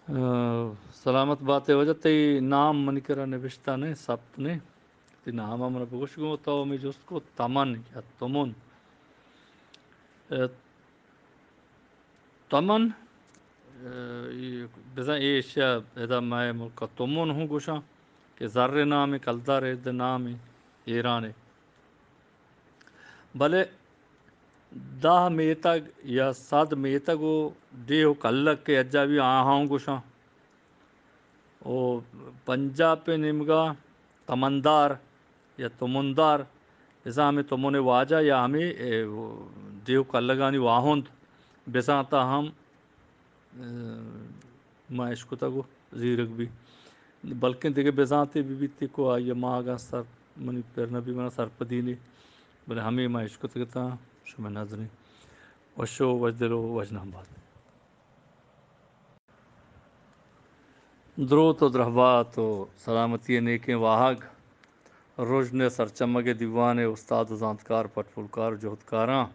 سلامت باتیں ہو جاتے نام من کرا نوشتہ نے سبت نے تی نام من بگوش گو تو میں جست کو تمن یا تمن تمن بزن ایشیا ادا میں ملکا تمن ہوں گوشاں کہ ذر نام کلدار نام ایرانے بلے دہ میتگ یا صد میتگو دیو کلک کے اجا بھی آہاؤں گوشاں او پنجاب پہ نمگا تمندار یا تمندار جیسا ہمیں تمنے واجہ یا ہمیں دیو کلگانی واہند بساتا ہم ما اشکتا گو زیرک بھی بلکہ دیکھے بزانتے بھی بیتی کو آئیے ماں آگا سر منی پیرنا بھی منا سر پدینی بلے ہمیں ما اشکتا گتا شما نظریں وشو وجدلو وجنہم بات درود و درہبات و سلامتی نیکیں واہگ روشن سرچمگ دیوان استاد و زانتکار پٹ پھلکار جہدکاراں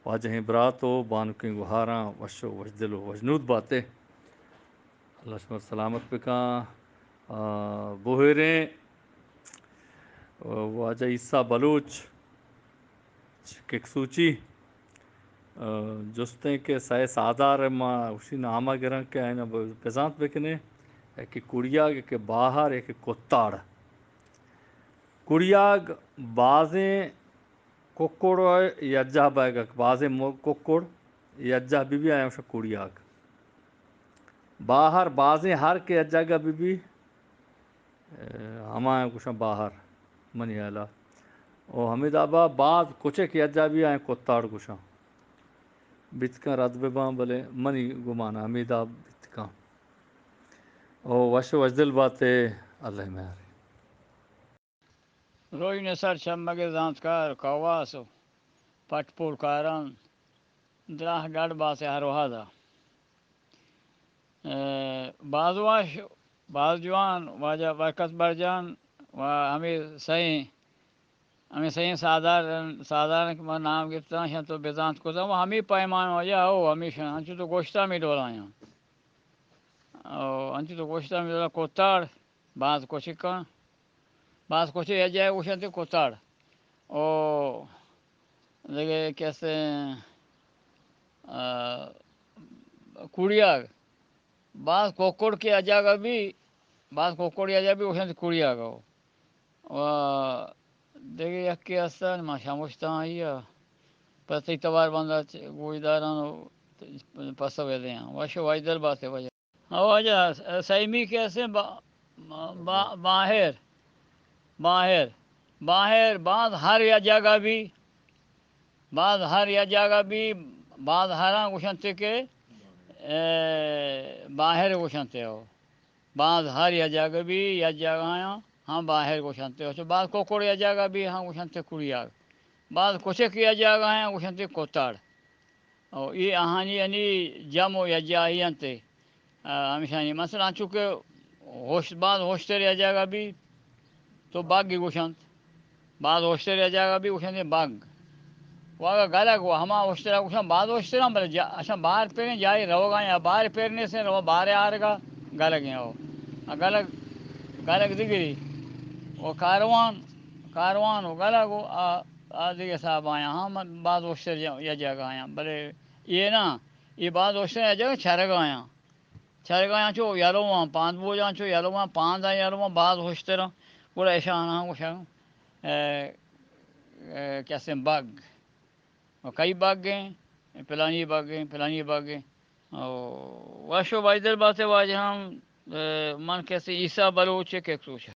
واجہیں برات و بانکیں گہاراں وشو وجدل و وجنود باتیں اللہ شمر سلامت بکاں بوہریں واجہ عیسیٰ بلوچ ککسوچی جستیں کہ سائے سادار ما اسی نامہ گرن کے آئینا بزانت بکنے ایک کڑیاگ ایک باہر ایک کتاڑ کڑیاگ بازیں ککڑ یجہ بیگک بازیں ککڑ یجہ بھی آیا شا کڑیاگ باہر بازیں ہر کے اجاگا بھی ہمائیں کچھ باہر منی آلا او حمید آبا بعد کچھ کی اجا بھی آئیں کتاڑ کچھاں بتکاں رد بباں بلے منی گمانا حمید آب بتکاں او وش وجدل باتے اللہ مہر روی سر چمگ زانتکار کواسو پٹ پھلکاران دراہ گڑھ باسے ہروہادا بعضواش بعض جوان واجہ برکت برجان و ہمیں سہیں سادار نام گرتا ہیں تو بیزانت کو وہ ہمیں پیمان ہو جا ہو ہمیشہ انچو تو گوشتہ میں ڈولایا انچو تو گوشتہ میں ڈولا کوتاڑ بعض کوچکاں بعض کچھ یہ جائے اوشن کوتاڑ او دیکھے کیسے کڑیاگ بعض کوکڑ کے اجاگا بھی بعض کوکڑ اجا بھی اوشن کڑیاگ ہو دیکھے یک کے استان ما شاموشتا آئیا پتی توار بندہ گوش داران پسو دے ہیں وشو وجدل بات ہے وجہ سیمی کیسے باہر بعض ہر یا جگہ بھی بعض ہر یا جگہ بھی بعض ہراں گوشنتے کے باہر گوشنتے ہو بعض ہر یا جگہ بھی یا جگہ ہاں باہر گوشنتے ہو بعض کوکڑ یا جگہ بھی ہاں گوشنتے کڑیاگ بعض کچھ کیا جگہ ہیں گوشنتے کوتاڑ اور یہ آہانی یعنی جم و یجا ہی انتے ہمیشہ مثلا چونکہ بعض ہوشتر یا جگہ بھی تو باغ کی گوشنت بعض ہوشتر یا جگہ بھی گوشنتے باغ وہ گلگ وہ ہما ہوشترا گوشن بعض ہوشترا بلے اچھا باہر پھریں جائے رو گا یا باہر پھیرنے سے رو باہر آر گا گلگ ہیں وہ گلگ دگری وہ کاروان ہو گلگ وہ دیگے صاحب آیا ہاں بعض ہوشتر یا جگہ آیا بلے یہ نا یہ بعض ہوشتر یا جگہ چھرگ آیا چو یلو وہاں پاند بوجھاں چو یلو وہاں پاند آیا یلو وہاں بعض ہوشترا گوڑا ایشا آنا گوشاں کیسے باغ اور کئی باغ ہیں پلانی باغ ہیں واشو وائدر بات ہے واجہ ہم من کیسے عیسیٰ بلوچ کے سوچ